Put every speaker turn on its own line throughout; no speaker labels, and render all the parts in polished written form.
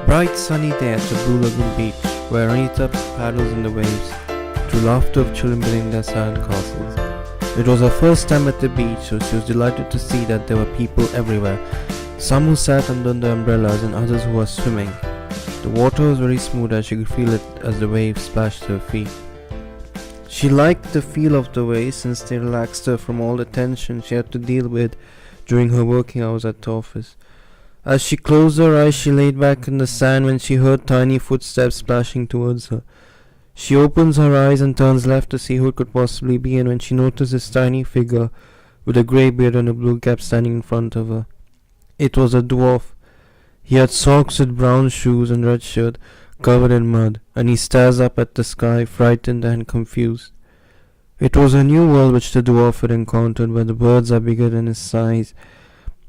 Bright sunny day at the Blue Lagoon beach, where Anita paddles in the waves, to laughter of children building their sand castles. It was her first time at the beach, so she was delighted to see that there were people everywhere, some who sat under the umbrellas and others who were swimming. The water was very smooth as she could feel it as the waves splashed her feet. She liked the feel of the waves since they relaxed her from all the tension she had to deal with during her working hours at the office. As she closed her eyes, she laid back in the sand when she heard tiny footsteps splashing towards her. She opens her eyes and turns left to see who it could possibly be, and when she noticed this tiny figure with a grey beard and a blue cap standing in front of her. It was a dwarf. He had socks with brown shoes and red shirt covered in mud, and he stares up at the sky, frightened and confused. It was a new world which the dwarf had encountered, where the birds are bigger than his size.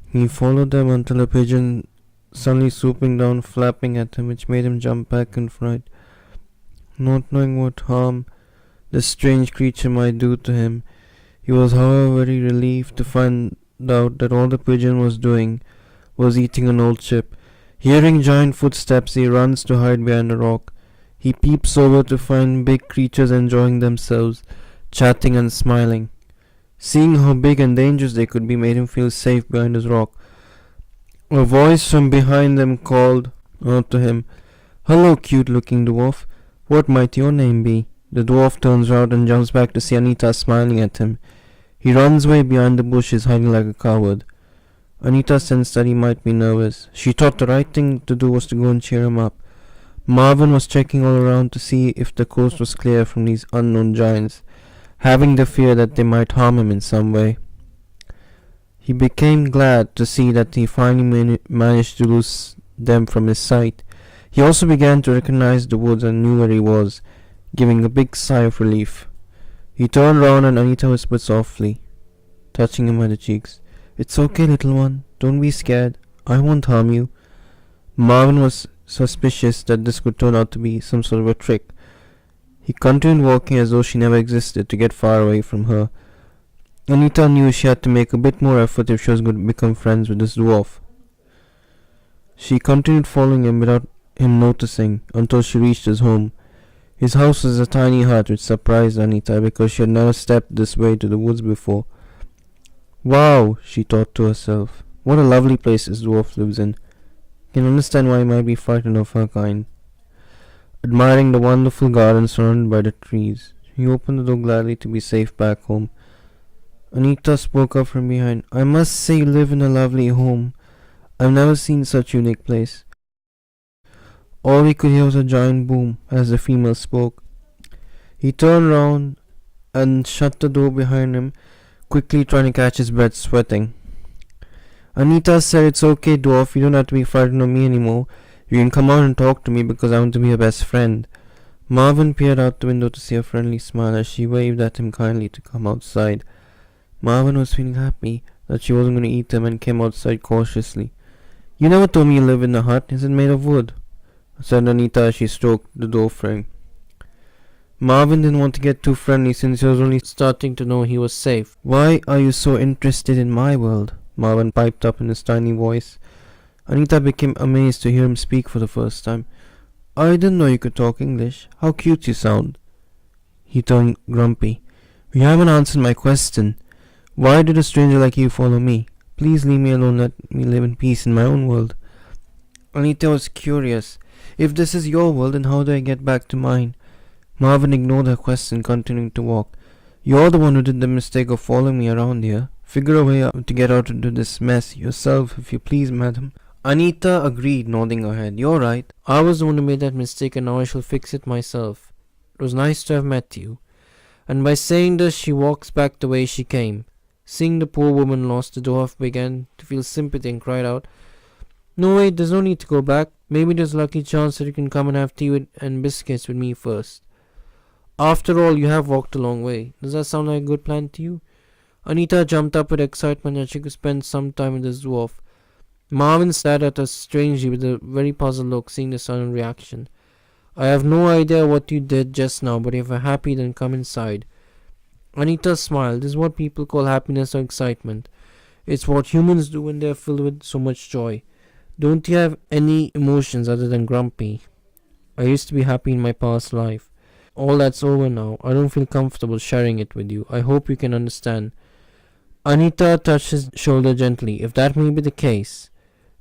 He followed them until a pigeon suddenly swooping down, flapping at him, which made him jump back in fright. Not knowing what harm this strange creature might do to him, he was however very relieved to find out that all the pigeon was doing was eating an old chip. Hearing giant footsteps, he runs to hide behind a rock. He peeps over to find big creatures enjoying themselves, chatting and smiling. Seeing how big and dangerous they could be made him feel safe behind his rock. A voice from behind them called out to him, "Hello, cute-looking dwarf. What might your name be?" The dwarf turns around and jumps back to see Anita smiling at him. He runs away behind the bushes, hiding like a coward. Anita sensed that he might be nervous. She thought the right thing to do was to go and cheer him up. Marvin was checking all around to see if the coast was clear from these unknown giants, having the fear that they might harm him in some way. He became glad to see that he finally managed to lose them from his sight. He also began to recognize the woods and knew where he was, giving a big sigh of relief. He turned round and Anita whispered softly, touching him by the cheeks, "It's okay, little one. Don't be scared. I won't harm you." Marvin was suspicious that this could turn out to be some sort of a trick. He continued walking as though she never existed to get far away from her. Anita knew she had to make a bit more effort if she was going to become friends with this dwarf. She continued following him without him noticing until she reached his home. His house was a tiny hut which surprised Anita because she had never stepped this way to the woods before. "Wow," she thought to herself. "What a lovely place this dwarf lives in. Can understand why he might be frightened of her kind." Admiring the wonderful garden surrounded by the trees, he opened the door gladly to be safe back home. Anita spoke up from behind, "I must say you live in a lovely home. I've never seen such a unique place." All we could hear was a giant boom as the female spoke. He turned round and shut the door behind him, quickly trying to catch his breath, sweating. Anita said, "It's okay, dwarf. You don't have to be frightened of me anymore. You can come out and talk to me because I want to be your best friend." Marvin peered out the window to see a friendly smile as she waved at him kindly to come outside. Marvin was feeling happy that she wasn't going to eat him and came outside cautiously. "You never told me you live in a hut. Is it made of wood?" said Anita as she stroked the door frame. Marvin didn't want to get too friendly since he was only starting to know he was safe. "Why are you so interested in my world?" Marvin piped up in his tiny voice. Anita became amazed to hear him speak for the first time. "I didn't know you could talk English. How cute you sound." He turned grumpy. "You haven't answered my question. Why did a stranger like you follow me? Please leave me alone. Let me live in peace in my own world." Anita was curious. "If this is your world, then how do I get back to mine?" Marvin ignored her question, continuing to walk. "You're the one who did the mistake of following me around here. Figure a way out to get out of this mess yourself, if you please, madam." Anita agreed, nodding her head. "You're right. I was the one who made that mistake, and now I shall fix it myself. It was nice to have met you." And by saying this, she walks back the way she came. Seeing the poor woman lost, the dwarf began to feel sympathy and cried out, "No, wait, there's no need to go back. Maybe there's a lucky chance that you can come and have tea and biscuits with me first. After all, you have walked a long way. Does that sound like a good plan to you?" Anita jumped up with excitement that she could spend some time with this dwarf. Marvin stared at her strangely with a very puzzled look, seeing the sudden reaction. "I have no idea what you did just now, but if you're happy, then come inside." Anita smiled. "This is what people call happiness or excitement. It's what humans do when they're filled with so much joy. Don't you have any emotions other than grumpy? I used to be happy in my past life. All that's over now. I don't feel comfortable sharing it with you. I hope you can understand. Anita touched his shoulder gently. If that may be the case,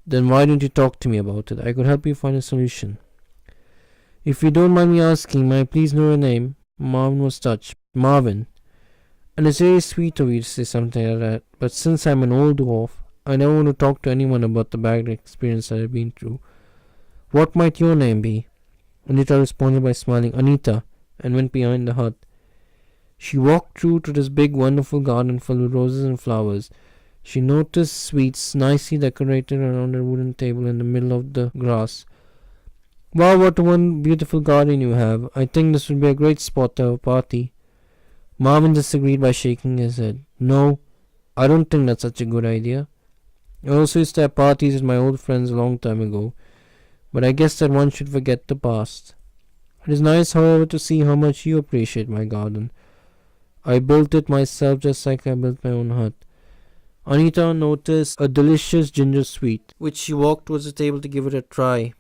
then why don't you talk to me about it? I could help you find a solution. If you don't mind me asking, may I please know your name? Marvin was touched. Marvin. And it's very sweet of you to say something like that, but since I'm an old dwarf, I never want to talk to anyone about the bad experience that I've been through. What might your name be? Anita responded by smiling, Anita, and went behind the hut. She walked through to this big, wonderful garden filled with roses and flowers. She noticed sweets nicely decorated around a wooden table in the middle of the grass. Wow, what one beautiful garden you have. I think this would be a great spot to have a party. Marvin disagreed by shaking his head. No, I don't think that's such a good idea. I also used to have parties with my old friends a long time ago, but I guess that one should forget the past. It is nice, however, to see how much you appreciate my garden. I built it myself just like I built my own hut. Anita noticed a delicious ginger sweet, which she walked towards the table to give it a try.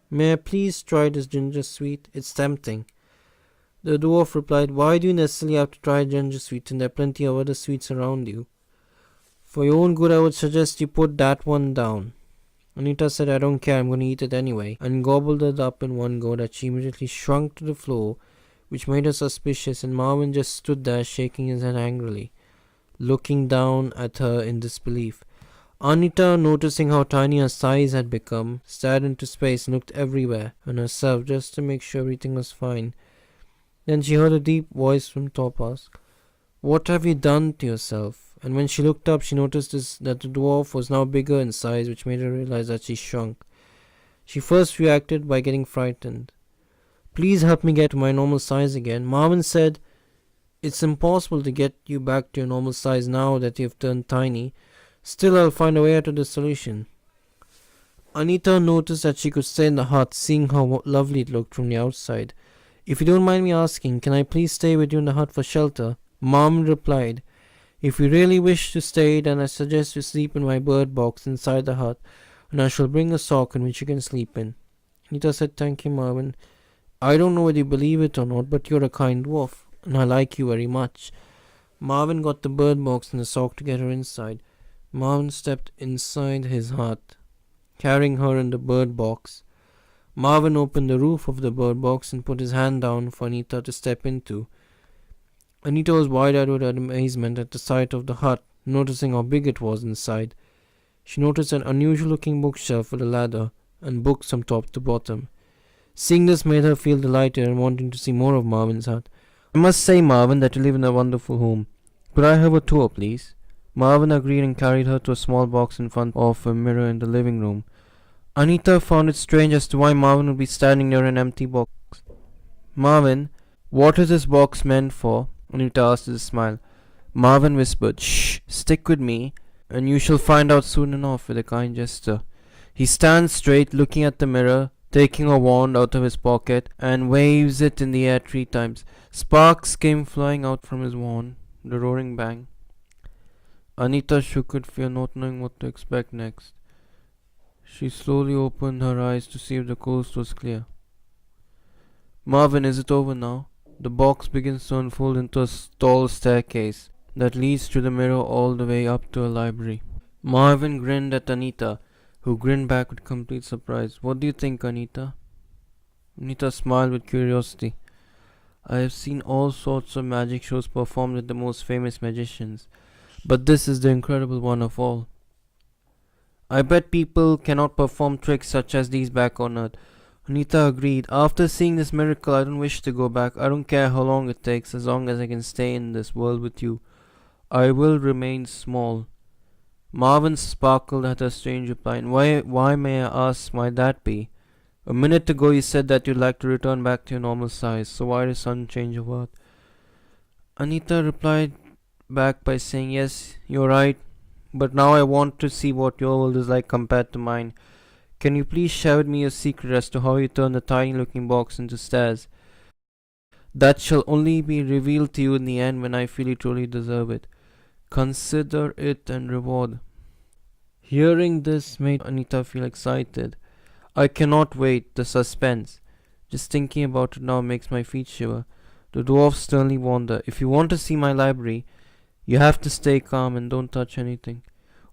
May I please try this ginger sweet? It's tempting. The dwarf replied, Why do you necessarily have to try ginger sweet and there are plenty of other sweets around you? For your own good, I would suggest you put that one down. Anita said, I don't care, I'm going to eat it anyway, and gobbled it up in one go that she immediately shrunk to the floor, which made her suspicious, and Marvin just stood there shaking his head angrily, looking down at her in disbelief. Anita, noticing how tiny her size had become, stared into space and looked everywhere and herself just to make sure everything was fine. Then she heard a deep voice from top ask, What have you done to yourself? And when she looked up, she noticed that the dwarf was now bigger in size, which made her realize that she shrunk. She first reacted by getting frightened. Please help me get to my normal size again. Marvin said, It's impossible to get you back to your normal size now that you've turned tiny. Still, I'll find a way out of the solution. Anita noticed that she could stay in the hut, seeing how lovely it looked from the outside. If you don't mind me asking, can I please stay with you in the hut for shelter? Marvin replied, If you really wish to stay, then I suggest you sleep in my bird box inside the hut, and I shall bring a sock in which you can sleep in. Anita said, Thank you, Marvin. I don't know whether you believe it or not, but you're a kind dwarf, and I like you very much. Marvin got the bird box and the sock to get her inside. Marvin stepped inside his hut, carrying her in the bird box. Marvin opened the roof of the bird box and put his hand down for Anita to step into. Anita was wide-eyed with amazement at the sight of the hut, noticing how big it was inside. She noticed an unusual-looking bookshelf with a ladder and books from top to bottom. Seeing this made her feel delighted and wanting to see more of Marvin's hut. I must say, Marvin, that you live in a wonderful home. Could I have a tour, please? Marvin agreed and carried her to a small box in front of a mirror in the living room. Anita found it strange as to why Marvin would be standing near an empty box. Marvin, what is this box meant for? Anita asked with a smile. Marvin whispered, Shh, stick with me, and you shall find out soon enough with a kind gesture. He stands straight, looking at the mirror, taking a wand out of his pocket, and waves it in the air 3 times. Sparks came flying out from his wand, the roaring bang. Anita shook with fear, not knowing what to expect next. She slowly opened her eyes to see if the coast was clear. Marvin, is it over now? The box begins to unfold into a tall staircase that leads to the mirror all the way up to a library. Marvin grinned at Anita, who grinned back with complete surprise. What do you think, Anita? Anita smiled with curiosity. I have seen all sorts of magic shows performed with the most famous magicians, but this is the incredible one of all. I bet people cannot perform tricks such as these back on Earth. Anita agreed. After seeing this miracle, I don't wish to go back. I don't care how long it takes, as long as I can stay in this world with you. I will remain small. Marvin sparkled at her strange reply. And why may I ask, might that be? A minute ago you said that you'd like to return back to your normal size, so why this sudden change of heart? Anita replied back by saying, Yes, you're right, but now I want to see what your world is like compared to mine. Can you please share with me your secret as to how you turned the tiny-looking box into stairs? That shall only be revealed to you in the end when I feel you truly deserve it. Consider it and reward. Hearing this made Anita feel excited. I cannot wait, the suspense. Just thinking about it now makes my feet shiver. The dwarf sternly warned her, if you want to see my library, you have to stay calm and don't touch anything,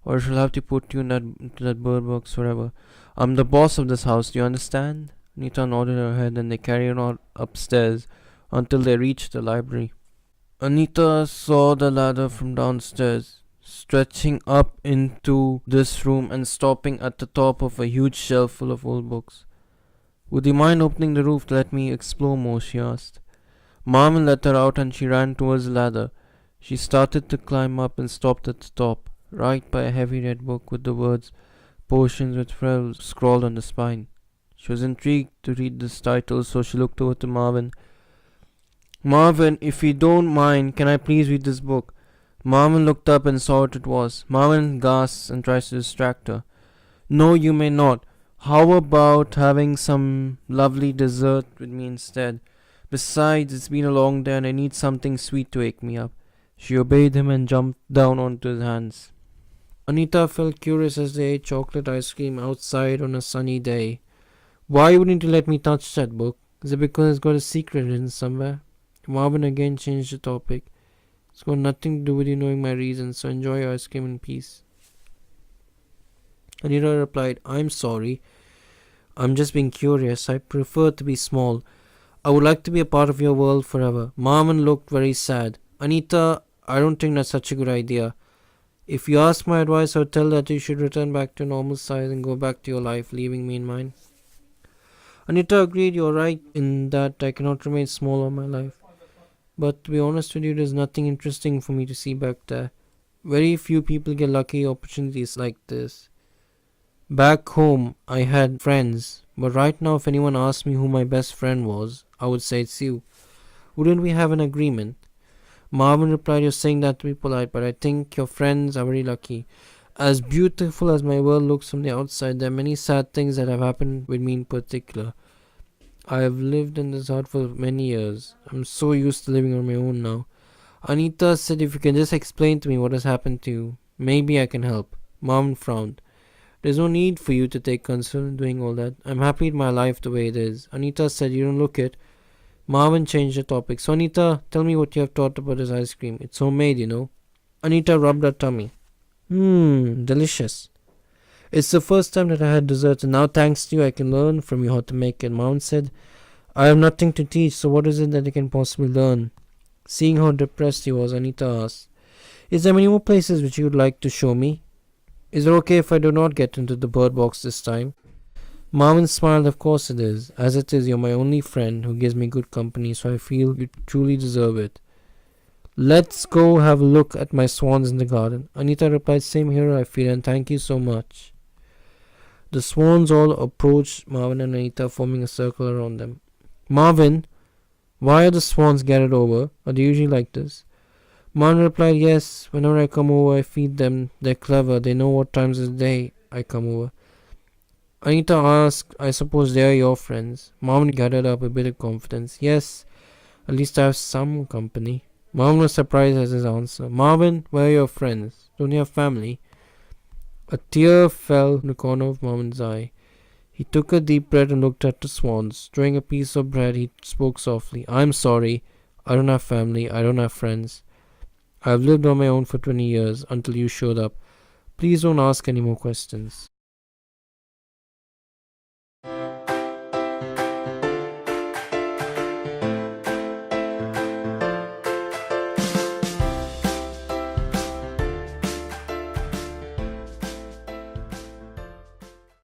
or I shall have to put you into that bird box forever. I'm the boss of this house, do you understand? Anita nodded her head and they carried on upstairs until they reached the library. Anita saw the ladder from downstairs, stretching up into this room and stopping at the top of a huge shelf full of old books. Would you mind opening the roof to let me explore more? She asked. Marvin let her out and she ran towards the ladder. She started to climb up and stopped at the top, right by a heavy red book with the words Potions with Frills scrawled on the spine. She was intrigued to read this title, so she looked over to Marvin. Marvin, if you don't mind, can I please read this book? Marvin looked up and saw what it was. Marvin gasps and tries to distract her. No, you may not. How about having some lovely dessert with me instead? Besides, it's been a long day and I need something sweet to wake me up. She obeyed him and jumped down onto his hands. Anita felt curious as they ate chocolate ice cream outside on a sunny day. Why wouldn't you let me touch that book? Is it because it's got a secret hidden somewhere? Marvin again changed the topic. It's got nothing to do with you knowing my reasons, so enjoy your ice cream in peace. Anita replied, I'm sorry. I'm just being curious. I prefer to be small. I would like to be a part of your world forever. Marvin looked very sad. Anita, I don't think that's such a good idea. If you ask my advice, I would tell that you should return back to normal size and go back to your life, leaving me in mine. Anita agreed, you're right in that I cannot remain small all my life. But to be honest with you, there's nothing interesting for me to see back there. Very few people get lucky opportunities like this. Back home, I had friends, but right now if anyone asked me who my best friend was, I would say it's you. Wouldn't we have an agreement? Marvin replied, you're saying that to be polite, but I think your friends are very lucky. As beautiful as my world looks from the outside, there are many sad things that have happened with me in particular. I have lived in this hut for many years. I'm so used to living on my own now. Anita said, if you can just explain to me what has happened to you, maybe I can help. Marvin frowned. There's no need for you to take concern in doing all that. I'm happy with my life the way it is. Anita said, you don't look it. Marvin changed the topic. So Anita, tell me what you have thought about this ice cream. It's homemade, you know. Anita rubbed her tummy. Delicious. It's the first time that I had dessert, and now thanks to you I can learn from you how to make it. Marvin said, I have nothing to teach, so what is it that I can possibly learn? Seeing how depressed he was, Anita asked, is there many more places which you would like to show me? Is it okay if I do not get into the bird box this time? Marvin smiled. Of course it is. As it is, you're my only friend who gives me good company, so I feel you truly deserve it. Let's go have a look at my swans in the garden. Anita replied, same here I feel, and thank you so much. The swans all approached Marvin and Anita, forming a circle around them. Marvin, why are the swans gathered over? Are they usually like this? Marvin replied, yes, whenever I come over I feed them. They're clever, they know what times of the day I come over. Anita asked, I suppose they are your friends. Marvin gathered up a bit of confidence. Yes, at least I have some company. Marvin was surprised at his answer. Marvin, where are your friends? Don't you have family? A tear fell in the corner of Marvin's eye. He took a deep breath and looked at the swans. Throwing a piece of bread, he spoke softly. I'm sorry. I don't have family. I don't have friends. I've lived on my own for 20 years until you showed up. Please don't ask any more questions.